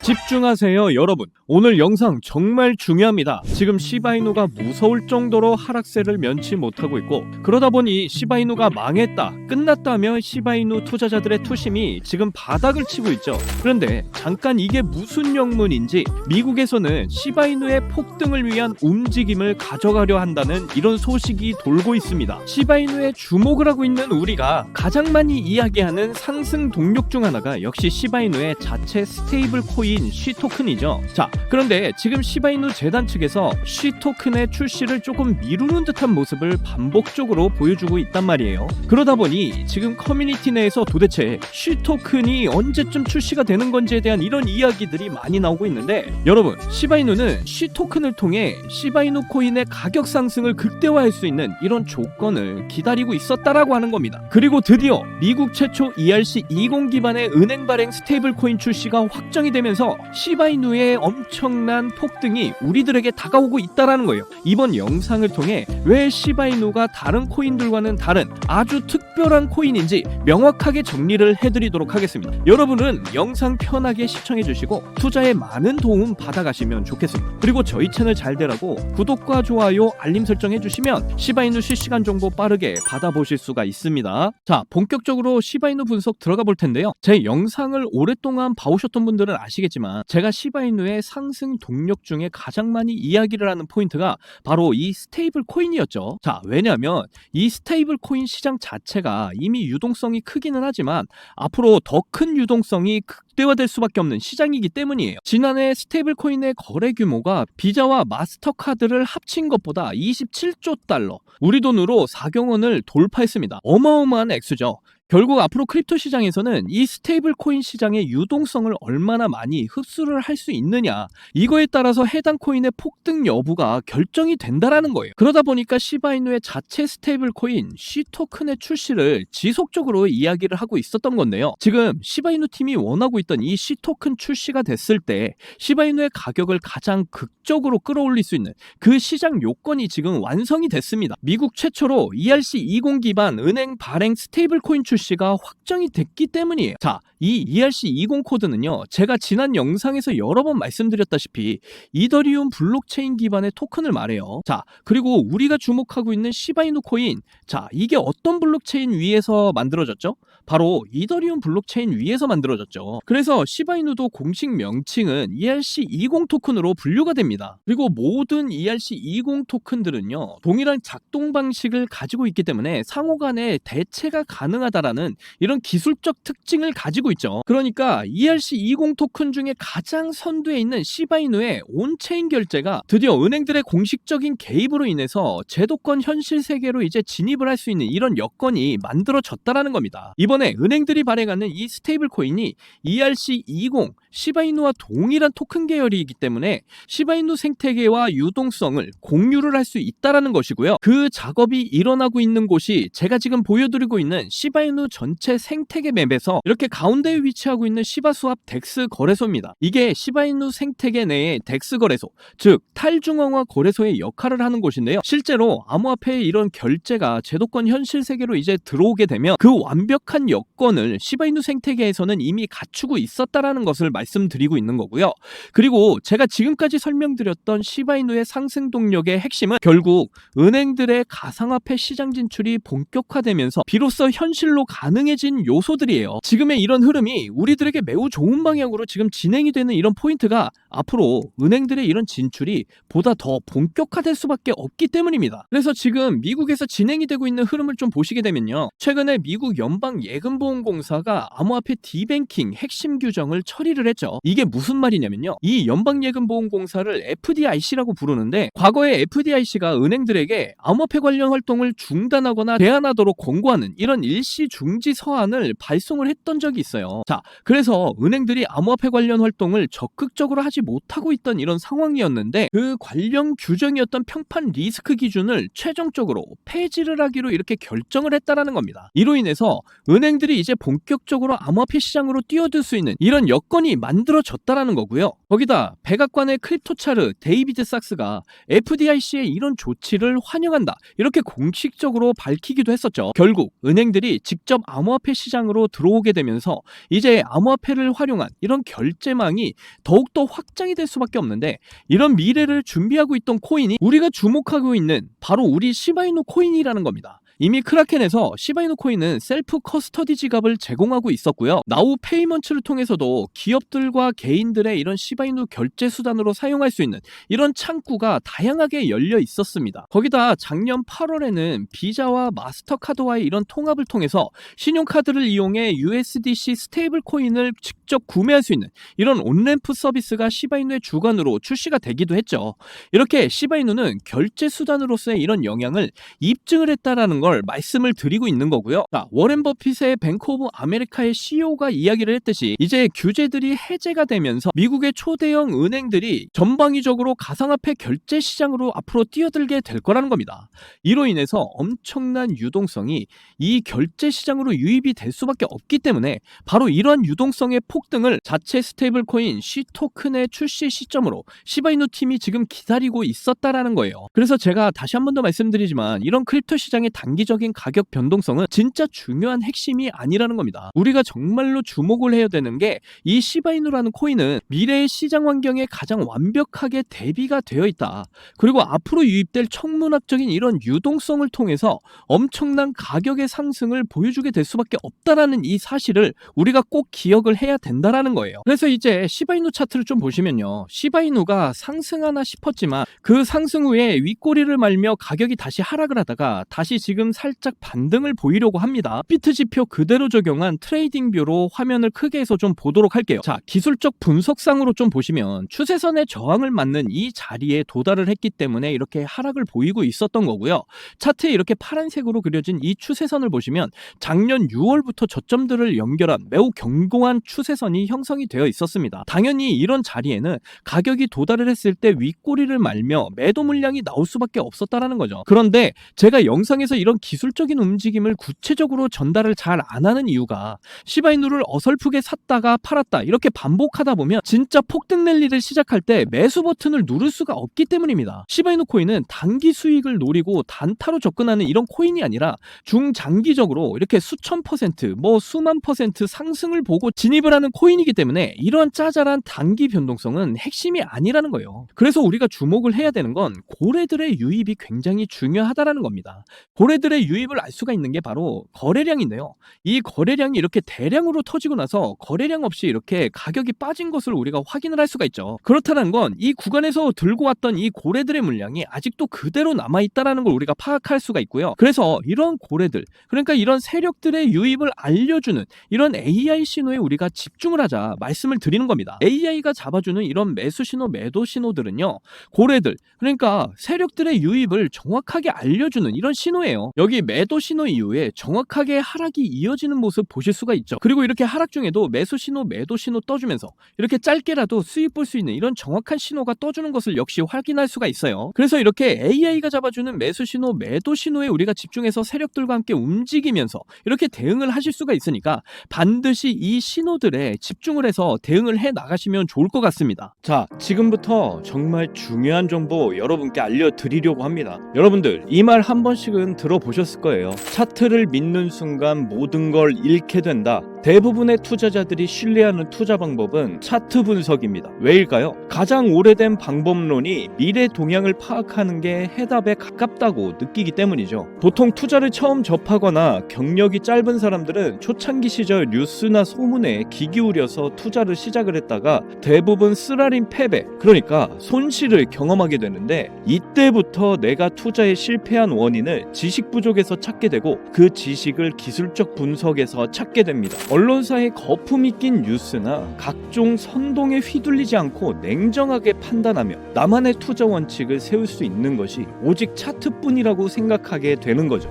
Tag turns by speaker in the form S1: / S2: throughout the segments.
S1: 집중하세요, 여러분. 오늘 영상 정말 중요합니다. 지금 시바이누가 무서울 정도로 하락세를 면치 못하고 있고, 그러다 보니 시바이누가 망했다, 끝났다며 시바이누 투자자들의 투심이 지금 바닥을 치고 있죠. 그런데 잠깐 이게 무슨 영문인지 미국에서는 시바이누의 폭등을 위한 움직임을 가져가려 한다는 이런 소식이 돌고 있습니다. 시바이누에 주목을 하고 있는 우리가 가장 많이 이야기하는 상승 동력 중 하나가 역시 시바이누의 자체 스테이블 코인 쉬토큰이죠. 자, 그런데 지금 시바이누 재단 측에서 쉬토큰의 출시를 조금 미루는 듯한 모습을 반복적으로 보여주고 있단 말이에요. 그러다 보니 지금 커뮤니티 내에서 도대체 쉬토큰이 언제쯤 출시가 되는 건지에 대한 이런 이야기들이 많이 나오고 있는데, 여러분, 시바이누는 쉬토큰을 통해 시바이누 코인의 가격 상승을 극대화할 수 있는 이런 조건을 기다리고 있었다라고 하는 겁니다. 그리고 드디어 미국 최초 ERC20 기반의 은행 발행 스테이블 코인 출시가 확정이 되면서 시바이누의 엄청난 폭등이 우리들에게 다가오고 있다라는 거예요. 이번 영상을 통해 왜 시바이누가 다른 코인들과는 다른 아주 특별한 코인인지 명확하게 정리를 해드리도록 하겠습니다. 여러분은 영상 편하게 시청해주시고 투자에 많은 도움 받아가시면 좋겠습니다. 그리고 저희 채널 잘 되라고 구독과 좋아요, 알림 설정 해주시면 시바이누 실시간 정보 빠르게 받아보실 수가 있습니다. 자, 본격적으로 시바이누 분석 들어가 볼 텐데요. 제 영상을 오랫동안 봐오셨던 분들은 아시겠지만 제가 시바이누의 상승 동력 중에 가장 많이 이야기를 하는 포인트가 바로 이 스테이블 코인이었죠. 자, 왜냐하면 이 스테이블 코인 시장 자체가 이미 유동성이 크기는 하지만 앞으로 더 큰 유동성이 극대화될 수밖에 없는 시장이기 때문이에요. 지난해 스테이블 코인의 거래 규모가 비자와 마스터카드를 합친 것보다 27조 달러, 우리 돈으로 4억 원을 돌파했습니다. 어마어마한 액수죠. 결국 앞으로 크립토 시장에서는 이 스테이블 코인 시장의 유동성을 얼마나 많이 흡수를 할 수 있느냐, 이거에 따라서 해당 코인의 폭등 여부가 결정이 된다라는 거예요. 그러다 보니까 시바이누의 자체 스테이블 코인 쉬토큰의 출시를 지속적으로 이야기를 하고 있었던 건데요. 지금 시바이누 팀이 원하고 있던 이 쉬토큰 출시가 됐을 때 시바이누의 가격을 가장 극적으로 끌어올릴 수 있는 그 시장 요건이 지금 완성이 됐습니다. 미국 최초로 ERC20 기반 은행 발행 스테이블 코인 출시가 확정이 됐기 때문이에요. 자, 이 ERC20 코드는요, 제가 지난 영상에서 여러 번 말씀드렸다시피 이더리움 블록체인 기반의 토큰을 말해요. 자, 그리고 우리가 주목하고 있는 시바이누 코인, 자, 이게 어떤 블록체인 위에서 만들어졌죠? 바로 이더리움 블록체인 위에서 만들어졌죠. 그래서 시바이누도 공식 명칭은 ERC20 토큰으로 분류가 됩니다. 그리고 모든 ERC20 토큰들은요, 동일한 작동 방식을 가지고 있기 때문에 상호 간에 대체가 가능하다라는 이런 기술적 특징을 가지고 있죠. 그러니까 ERC20 토큰 중에 가장 선두에 있는 시바이누의 온체인 결제가 드디어 은행들의 공식적인 개입으로 인해서 제도권 현실 세계로 이제 진입을 할 수 있는 이런 여건이 만들어졌다라는 겁니다. 이번에 은행들이 발행하는 이 스테이블 코인이 ERC20 시바이누와 동일한 토큰 계열이기 때문에 시바이누 생태계와 유동성을 공유를 할 수 있다라는 것이고요. 그 작업이 일어나고 있는 곳이 제가 지금 보여드리고 있는 시바이누 전체 생태계 맵에서 이렇게 가운데에 위치하고 있는 시바스왑 덱스 거래소입니다. 이게 시바이누 생태계 내의 덱스 거래소, 즉 탈중앙화 거래소의 역할을 하는 곳인데요. 실제로 암호화폐의 이런 결제가 제도권 현실 세계로 이제 들어오게 되면 그 완벽한 여건을 시바이누 생태계에서는 이미 갖추고 있었다라는 것을 말씀드리고 있는 거고요. 그리고 제가 지금까지 설명드렸던 시바이누의 상승 동력의 핵심은 결국 은행들의 가상화폐 시장 진출이 본격화되면서 비로소 현실로 가능해진 요소들이에요. 지금의 이런 흐름이 우리들에게 매우 좋은 방향으로 지금 진행이 되는 이런 포인트가 앞으로 은행들의 이런 진출이 보다 더 본격화될 수밖에 없기 때문입니다. 그래서 지금 미국에서 진행이 되고 있는 흐름을 좀 보시게 되면요, 최근에 미국 연방예금보험공사가 암호화폐 디뱅킹 핵심 규정을 처리를 했죠. 이게 무슨 말이냐면요, 이 연방예금보험공사를 FDIC라고 부르는데, 과거에 FDIC가 은행들에게 암호화폐 관련 활동을 중단하거나 제한하도록 권고하는 이런 일시 중지 서한을 발송을 했던 적이 있어요. 자, 그래서 은행들이 암호화폐 관련 활동을 적극적으로 하지 못하고 있던 이런 상황이었는데, 그 관련 규정이었던 평판 리스크 기준을 최종적으로 폐지를 하기로 이렇게 결정을 했다라는 겁니다. 이로 인해서 은행들이 이제 본격적으로 암호화폐 시장으로 뛰어들 수 있는 이런 여건이 만들어졌다라는 거고요. 거기다 백악관의 크립토차르 데이비드 sak스가 FDIC의 이런 조치를 환영한다, 이렇게 공식적으로 밝히기도 했었죠. 결국 은행들이 직접 직접 암호화폐 시장으로 들어오게 되면서 이제 암호화폐를 활용한 이런 결제망이 더욱더 확장이 될 수밖에 없는데, 이런 미래를 준비하고 있던 코인이 우리가 주목하고 있는 바로 우리 시바이누 코인이라는 겁니다. 이미 크라켄에서 시바이누 코인은 셀프 커스터디 지갑을 제공하고 있었고요. 나우 페이먼츠를 통해서도 기업들과 개인들의 이런 시바이누 결제 수단으로 사용할 수 있는 이런 창구가 다양하게 열려 있었습니다. 거기다 작년 8월에는 비자와 마스터카드와의 이런 통합을 통해서 신용카드를 이용해 USDC 스테이블 코인을 직접 구매할 수 있는 이런 온램프 서비스가 시바이누의 주관으로 출시가 되기도 했죠. 이렇게 시바이누는 결제 수단으로서의 이런 영향을 입증을 했다라는 걸 말씀을 드리고 있는 거고요. 자, 워렌 버핏의 뱅크 오브 아메리카의 CEO가 이야기를 했듯이 이제 규제들이 해제가 되면서 미국의 초대형 은행들이 전방위적으로 가상화폐 결제 시장으로 앞으로 뛰어들게 될 거라는 겁니다. 이로 인해서 엄청난 유동성이 이 결제 시장으로 유입이 될 수밖에 없기 때문에 바로 이러한 유동성의 폭등을 자체 스테이블 코인 C토큰의 출시 시점으로 시바이누 팀이 지금 기다리고 있었다라는 거예요. 그래서 제가 다시 한 번 더 말씀드리지만 이런 크립토 시장의 단기적인 가격 변동성은 진짜 중요한 핵심이 아니라는 겁니다. 우리가 정말로 주목을 해야 되는 게 이 시바이누라는 코인은 미래의 시장 환경에 가장 완벽하게 대비가 되어 있다. 그리고 앞으로 유입될 천문학적인 이런 유동성을 통해서 엄청난 가격의 상승을 보여주게 될 수밖에 없다라는 이 사실을 우리가 꼭 기억을 해야 된다라는 거예요. 그래서 이제 시바이누 차트를 좀 보시면요, 시바이누가 상승하나 싶었지만 그 상승 후에 윗꼬리를 말며 가격이 다시 하락을 하다가 다시 지금 살짝 반등을 보이려고 합니다. 비트 지표 그대로 적용한 트레이딩 뷰로 화면을 크게 해서 좀 보도록 할게요. 자, 기술적 분석상으로 좀 보시면 추세선의 저항을 맞는 이 자리에 도달을 했기 때문에 이렇게 하락을 보이고 있었던 거고요. 차트에 이렇게 파란색으로 그려진 이 추세선을 보시면 작년 6월부터 저점들을 연결한 매우 견고한 추세선이 형성이 되어 있었습니다. 당연히 이런 자리에는 가격이 도달을 했을 때 윗꼬리를 말며 매도 물량이 나올 수밖에 없었다라는 거죠. 그런데 제가 영상에서 이런 기술적인 움직임을 구체적으로 전달을 잘 안 하는 이유가 시바이누를 어설프게 샀다가 팔았다 이렇게 반복하다 보면 진짜 폭등 랠리를 시작할 때 매수 버튼을 누를 수가 없기 때문입니다. 시바이누 코인은 단기 수익을 노리고 단타로 접근하는 이런 코인이 아니라 중장기적으로 이렇게 수천 퍼센트, 수만 퍼센트 상승을 보고 진입을 하는 코인이기 때문에 이런 짜잘한 단기 변동성은 핵심이 아니라는 거예요. 그래서 우리가 주목을 해야 되는 건 고래들의 유입이 굉장히 중요하다라는 겁니다. 고래들의 유입을 알 수가 있는 게 바로 거래량인데요. 이 거래량이 이렇게 대량으로 터지고 나서 거래량 없이 이렇게 가격이 빠진 것을 우리가 확인을 할 수가 있죠. 그렇다는 건 이 구간에서 들고 왔던 이 고래들의 물량이 아직도 그대로 남아있다는 걸 우리가 파악할 수가 있고요. 그래서 이런 고래들, 그러니까 이런 세력들의 유입을 알려주는 이런 AI 신호에 우리가 집중을 하자 말씀을 드리는 겁니다. AI가 잡아주는 이런 매수 신호, 매도 신호들은요, 고래들, 그러니까 세력들의 유입을 정확하게 알려주는 이런 신호예요. 여기 매도 신호 이후에 정확하게 하락이 이어지는 모습 보실 수가 있죠. 그리고 이렇게 하락 중에도 매수 신호, 매도 신호 떠주면서 이렇게 짧게라도 수익 볼 수 있는 이런 정확한 신호가 떠주는 것을 역시 확인할 수가 있어요. 그래서 이렇게 AI가 잡아주는 매수 신호, 매도 신호에 우리가 집중해서 세력들과 함께 움직이면서 이렇게 대응을 하실 수가 있으니까 반드시 이 신호들에 집중을 해서 대응을 해 나가시면 좋을 것 같습니다. 자, 지금부터 정말 중요한 정보 여러분께 알려드리려고 합니다. 여러분들 이 말 한 번씩은 들어보셨을 거예요. 차트를 믿는 순간 모든 걸 잃게 된다. 대부분의 투자자들이 신뢰하는 투자 방법은 차트 분석입니다. 왜일까요? 가장 오래된 방법론이 미래 동향을 파악하는 게 해답에 가깝다고 느끼기 때문이죠. 보통 투자를 처음 접하거나 경력이 짧은 사람들은 초창기 시절 뉴스나 소문에 귀 기울여서 투자를 시작을 했다가 대부분 쓰라린 패배, 그러니까 손실을 경험하게 되는데, 이때부터 내가 투자에 실패한 원인을 지식 부족에서 찾게 되고 그 지식을 기술적 분석에서 찾게 됩니다. 언론사의 거품이 낀 뉴스나 각종 선동에 휘둘리지 않고 냉정하게 판단하며 나만의 투자 원칙을 세울 수 있는 것이 오직 차트뿐이라고 생각하게 되는 거죠.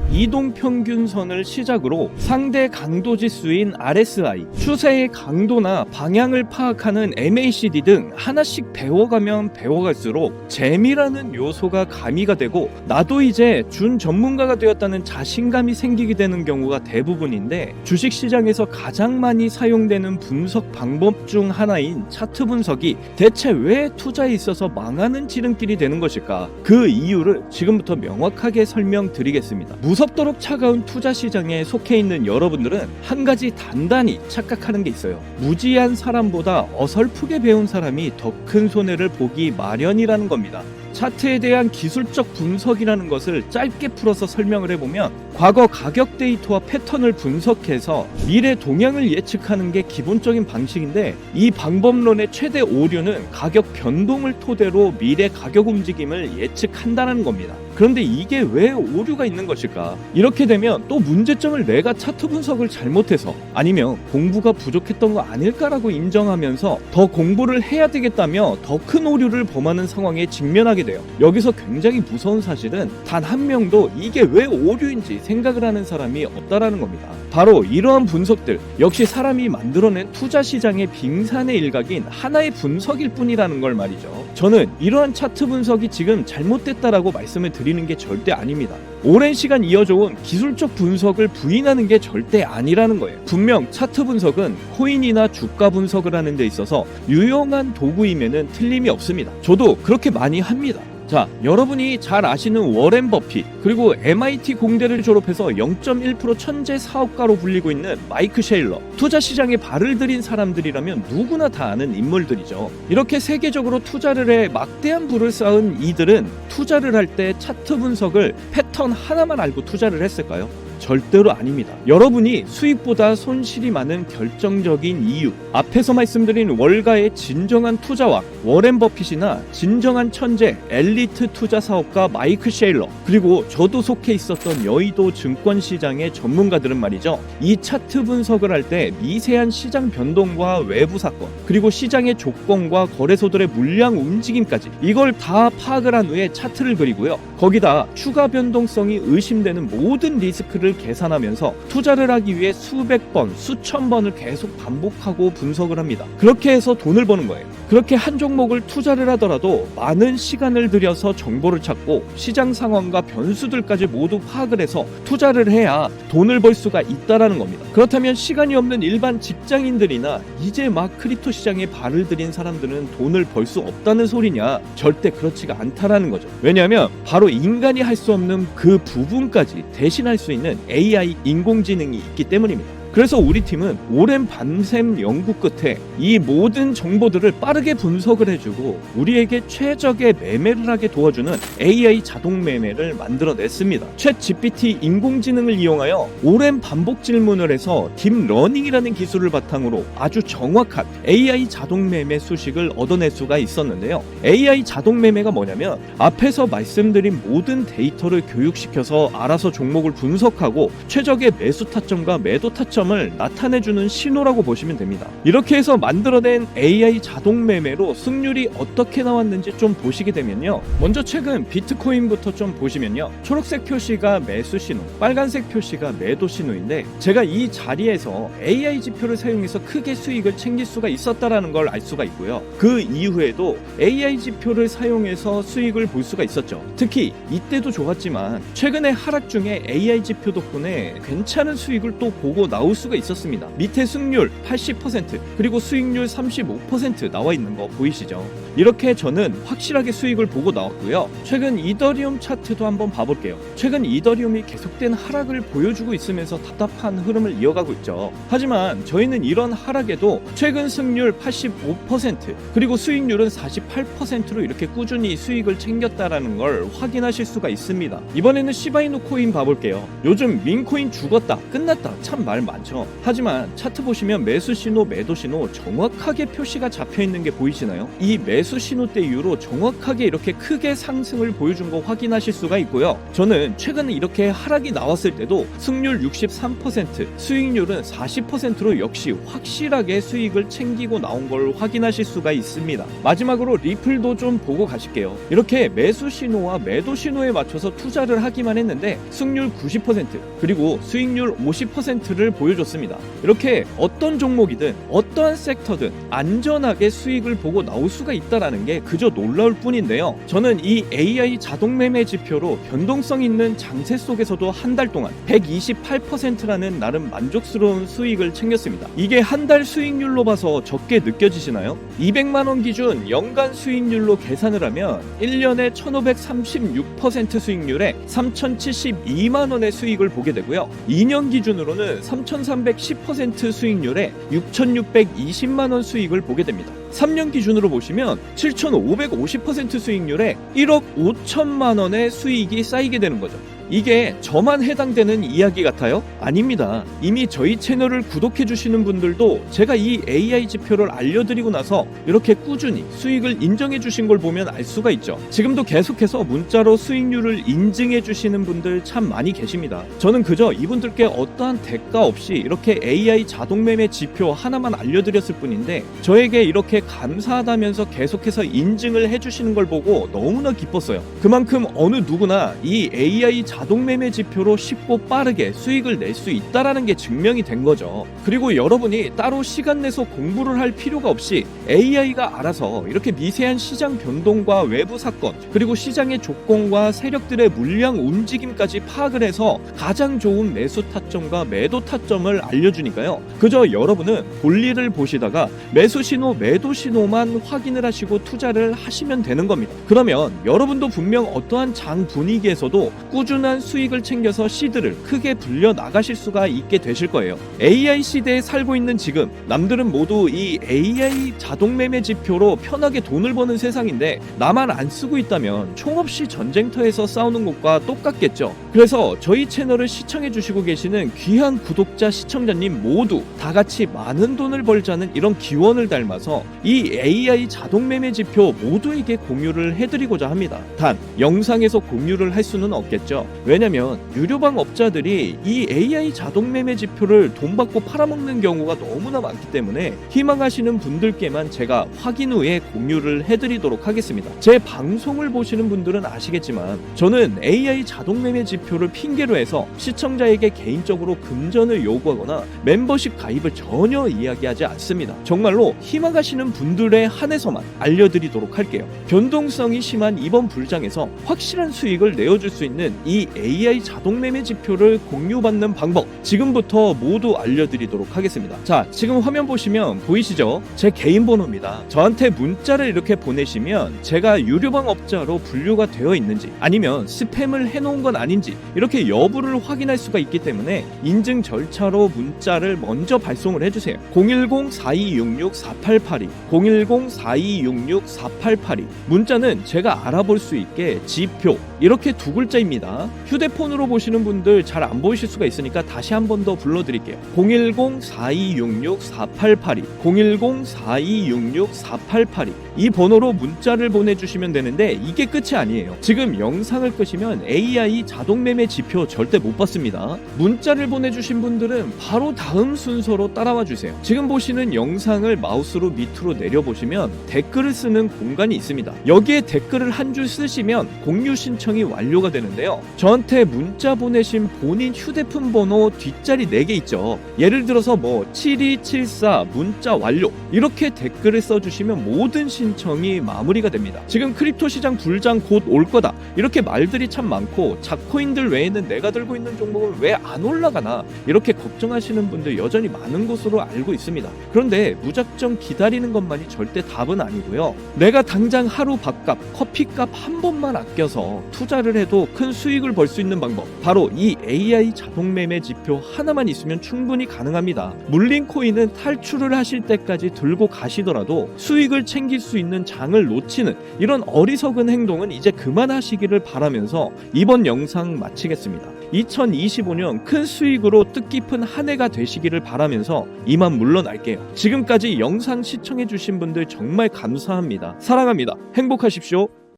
S1: 이동평균선을 시작으로 상대 강도 지수인 RSI, 추세의 강도나 방향을 파악하는 MACD 등 하나씩 배워가면 배워갈수록 재미라는 요소가 가미가 되고 나도 이제 준 전문가가 되었다는 자신감이 생기게 되는 경우가 대부분인데, 주식시장에서 가장 많이 사용되는 분석 방법 중 하나인 차트 분석이 대체 왜 투자에 있어서 망하는 지름길이 되는 것일까? 그 이유를 지금부터 명확하게 설명드리겠습니다. 무섭도록 차가운 투자 시장에 속해 있는 여러분들은 한 가지 단단히 착각하는 게 있어요. 무지한 사람보다 어설프게 배운 사람이 더 큰 손해를 보기 마련이라는 겁니다. 차트에 대한 기술적 분석이라는 것을 짧게 풀어서 설명을 해보면, 과거 가격 데이터와 패턴을 분석해서 미래 동향을 예측하는 게 기본적인 방식인데, 이 방법론의 최대 오류는 가격 변동을 토대로 미래 가격 움직임을 예측한다는 겁니다. 그런데 이게 왜 오류가 있는 것일까? 이렇게 되면 또 문제점을 내가 차트 분석을 잘못해서, 아니면 공부가 부족했던 거 아닐까라고 인정하면서 더 공부를 해야 되겠다며 더 큰 오류를 범하는 상황에 직면하게 돼요. 여기서 굉장히 무서운 사실은 단 한 명도 이게 왜 오류인지 생각을 하는 사람이 없다라는 겁니다. 바로 이러한 분석들 역시 사람이 만들어낸 투자 시장의 빙산의 일각인 하나의 분석일 뿐이라는 걸 말이죠. 저는 이러한 차트 분석이 지금 잘못됐다라고 말씀을 드리는 게 절대 아닙니다. 오랜 시간 이어져온 기술적 분석을 부인하는 게 절대 아니라는 거예요. 분명 차트 분석은 코인이나 주가 분석을 하는 데 있어서 유용한 도구임에는 틀림이 없습니다. 저도 그렇게 많이 합니다. 자, 여러분이 잘 아시는 워렌 버핏, 그리고 MIT 공대를 졸업해서 0.1% 천재 사업가로 불리고 있는 마이크 셰일러, 투자 시장에 발을 들인 사람들이라면 누구나 다 아는 인물들이죠. 이렇게 세계적으로 투자를 해 막대한 부를 쌓은 이들은 투자를 할 때 차트 분석을 패턴 하나만 알고 투자를 했을까요? 절대로 아닙니다. 여러분이 수익보다 손실이 많은 결정적인 이유, 앞에서 말씀드린 월가의 진정한 투자왕 워렌 버핏이나 진정한 천재 엘리트 투자 사업가 마이크 셰일러, 그리고 저도 속해 있었던 여의도 증권시장의 전문가들은 말이죠, 이 차트 분석을 할 때 미세한 시장 변동과 외부 사건, 그리고 시장의 조건과 거래소들의 물량 움직임까지 이걸 다 파악을 한 후에 차트를 그리고요, 거기다 추가 변동성이 의심되는 모든 리스크를 계산하면서 투자를 하기 위해 수백 번, 수천 번을 계속 반복하고 분석을 합니다. 그렇게 해서 돈을 버는 거예요. 그렇게 한 종목을 투자를 하더라도 많은 시간을 들여서 정보를 찾고 시장 상황과 변수들까지 모두 파악을 해서 투자를 해야 돈을 벌 수가 있다라는 겁니다. 그렇다면 시간이 없는 일반 직장인들이나 이제 막 크립토 시장에 발을 들인 사람들은 돈을 벌 수 없다는 소리냐? 절대 그렇지가 않다라는 거죠. 왜냐하면 바로 인간이 할 수 없는 그 부분까지 대신할 수 있는 AI, 인공지능이 있기 때문입니다. 그래서 우리 팀은 오랜 밤샘 연구 끝에 이 모든 정보들을 빠르게 분석을 해주고 우리에게 최적의 매매를 하게 도와주는 AI 자동 매매를 만들어냈습니다. 챗 GPT 인공지능을 이용하여 오랜 반복 질문을 해서 딥러닝이라는 기술을 바탕으로 아주 정확한 AI 자동 매매 수식을 얻어낼 수가 있었는데요. AI 자동 매매가 뭐냐면, 앞에서 말씀드린 모든 데이터를 교육시켜서 알아서 종목을 분석하고 최적의 매수 타점과 매도 타점 을 나타내주는 신호라고 보시면 됩니다. 이렇게 해서 만들어낸 AI 자동 매매로 승률이 어떻게 나왔는지 좀 보시게 되면요, 먼저 최근 비트코인부터 좀 보시면요, 초록색 표시가 매수 신호, 빨간색 표시가 매도 신호인데, 제가 이 자리에서 AI 지표를 사용해서 크게 수익을 챙길 수가 있었다라는 걸 알 수가 있고요, 그 이후에도 AI 지표를 사용해서 수익을 볼 수가 있었죠. 특히 이때도 좋았지만 최근에 하락 중에 AI 지표 덕분에 괜찮은 수익을 또 보고 나올 수가 있었습니다. 밑에 승률 80% 그리고 수익률 35% 나와 있는 거 보이시죠? 이렇게 저는 확실하게 수익을 보고 나왔고요. 최근 이더리움 차트도 한번 봐볼게요. 최근 이더리움이 계속된 하락을 보여주고 있으면서 답답한 흐름을 이어가고 있죠. 하지만 저희는 이런 하락에도 최근 승률 85% 그리고 수익률은 48%로 이렇게 꾸준히 수익을 챙겼다라는 걸 확인하실 수가 있습니다. 이번에는 시바이누 코인 봐볼게요. 요즘 민코인 죽었다, 끝났다 참 말 많죠. 하지만 차트 보시면 매수 신호, 매도 신호 정확하게 표시가 잡혀 있는 게 보이시나요? 이 매수 신호 때 이후로 정확하게 이렇게 크게 상승을 보여준 거 확인하실 수가 있고요. 저는 최근에 이렇게 하락이 나왔을 때도 승률 63%, 수익률은 40%로 역시 확실하게 수익을 챙기고 나온 걸 확인하실 수가 있습니다. 마지막으로 리플도 좀 보고 가실게요. 이렇게 매수 신호와 매도 신호에 맞춰서 투자를 하기만 했는데 승률 90% 그리고 수익률 50%를 보여 보여줬습니다. 이렇게 어떤 종목이든 어떠한 섹터든 안전하게 수익을 보고 나올 수가 있다는 게 그저 놀라울 뿐인데요. 저는 이 AI 자동 매매 지표로 변동성 있는 장세 속에서도 한 달 동안 128%라는 나름 만족스러운 수익을 챙겼습니다. 이게 한 달 수익률로 봐서 적게 느껴지시나요? 200만 원 기준 연간 수익률로 계산을 하면 1년에 1536% 수익률에 3072만 원의 수익을 보게 되고요. 2년 기준으로는 3310% 수익률에 6620만 원 수익을 보게 됩니다. 3년 기준으로 보시면 7550% 수익률에 1억 5천만 원의 수익이 쌓이게 되는 거죠. 이게 저만 해당되는 이야기 같아요? 아닙니다. 이미 저희 채널을 구독해 주시는 분들도 제가 이 AI 지표를 알려드리고 나서 이렇게 꾸준히 수익을 인정해 주신 걸 보면 알 수가 있죠. 지금도 계속해서 문자로 수익률을 인증해 주시는 분들 참 많이 계십니다. 저는 그저 이분들께 어떠한 대가 없이 이렇게 AI 자동 매매 지표 하나만 알려드렸을 뿐인데 저에게 이렇게 감사하다면서 계속해서 인증을 해주시는 걸 보고 너무나 기뻤어요. 그만큼 어느 누구나 이 AI 자동 매매 지표로 쉽고 빠르게 수익을 낼 수 있다라는 게 증명이 된 거죠. 그리고 여러분이 따로 시간 내서 공부를 할 필요가 없이 AI가 알아서 이렇게 미세한 시장 변동과 외부 사건 그리고 시장의 조건과 세력들의 물량 움직임까지 파악을 해서 가장 좋은 매수 타점과 매도 타점을 알려주니까요. 그저 여러분은 볼일을 보시다가 매수 신호, 매도 신호만 확인을 하시고 투자를 하시면 되는 겁니다. 그러면 여러분도 분명 어떠한 장 분위기에서도 꾸준한 수익을 챙겨서 시드를 크게 불려 나가실 수가 있게 되실 거예요. AI 시대에 살고 있는 지금 남들은 모두 이 AI 자동 매매 지표로 편하게 돈을 버는 세상인데 나만 안 쓰고 있다면 총없이 전쟁터에서 싸우는 것과 똑같겠죠. 그래서 저희 채널을 시청해 주시고 계시는 귀한 구독자 시청자님 모두 다 같이 많은 돈을 벌자는 이런 기원을 닮아서 이 AI 자동 매매 지표 모두에게 공유를 해드리고자 합니다. 단 영상에서 공유를 할 수는 없겠죠. 왜냐면 유료방 업자들이 이 AI 자동 매매 지표를 돈 받고 팔아먹는 경우가 너무나 많기 때문에 희망하시는 분들께만 제가 확인 후에 공유를 해드리도록 하겠습니다. 제 방송을 보시는 분들은 아시겠지만 저는 AI 자동 매매 지표를 핑계로 해서 시청자에게 개인적으로 금전을 요구하거나 멤버십 가입을 전혀 이야기하지 않습니다. 정말로 희망하시는 분들에 한해서만 알려드리도록 할게요. 변동성이 심한 이번 불장에서 확실한 수익을 내어줄 수 있는 이 AI 자동 매매 지표를 공유받는 방법 지금부터 모두 알려드리도록 하겠습니다. 자, 지금 화면 보시면 보이시죠? 제 개인 번호입니다. 저한테 문자를 이렇게 보내시면 제가 유료방 업자로 분류가 되어 있는지 아니면 스팸을 해놓은 건 아닌지 이렇게 여부를 확인할 수가 있기 때문에 인증 절차로 문자를 먼저 발송을 해주세요. 010-4266-4882 010-4266-4882 문자는 제가 알아볼 수 있게 지표 이렇게 두 글자입니다. 휴대폰으로 보시는 분들 잘 안 보이실 수가 있으니까 다시 한 번 더 불러드릴게요. 010-4266-4882 010-4266-4882 이 번호로 문자를 보내주시면 되는데 이게 끝이 아니에요. 지금 영상을 끄시면 AI 자동 매매 지표 절대 못 받습니다. 문자를 보내주신 분들은 바로 다음 순서로 따라와 주세요. 지금 보시는 영상을 마우스로 밑으로 내려보시면 댓글을 쓰는 공간이 있습니다. 여기에 댓글을 한 줄 쓰시면 공유 신청이 완료가 되는데요. 저한테 문자 보내신 본인 휴대폰 번호 뒷자리 4개 있죠. 예를 들어서 7274 문자 완료 이렇게 댓글을 써주시면 모든 신청이 마무리가 됩니다. 지금 크립토 시장 불장 곧 올 거다 이렇게 말들이 참 많고 작코인들 외에는 내가 들고 있는 종목은 왜 안 올라가나 이렇게 걱정하시는 분들 여전히 많은 것으로 알고 있습니다. 그런데 무작정 기다리는 것만이 절대 답은 아니고요. 내가 당장 하루 밥값, 커피값 한 번만 아껴서 투자를 해도 큰 수익을 벌 수 있는 방법 바로 이 AI 자동 매매 지표 하나만 있으면 충분히 가능합니다. 물린 코인은 탈출을 하실 때까지 들고 가시더라도 수익을 챙길 수 있는 장을 놓치는 이런 어리석은 행동은 이제 그만하시기를 바라면서 이번 영상 마치겠습니다. 2025년 큰 수익으로 뜻깊은 한 해가 되시기를 바라면서 이만 물러날게요. 지금까지 영상 시청해주신 분들 정말 감사합니다. 사랑합니다. 행복하십시오.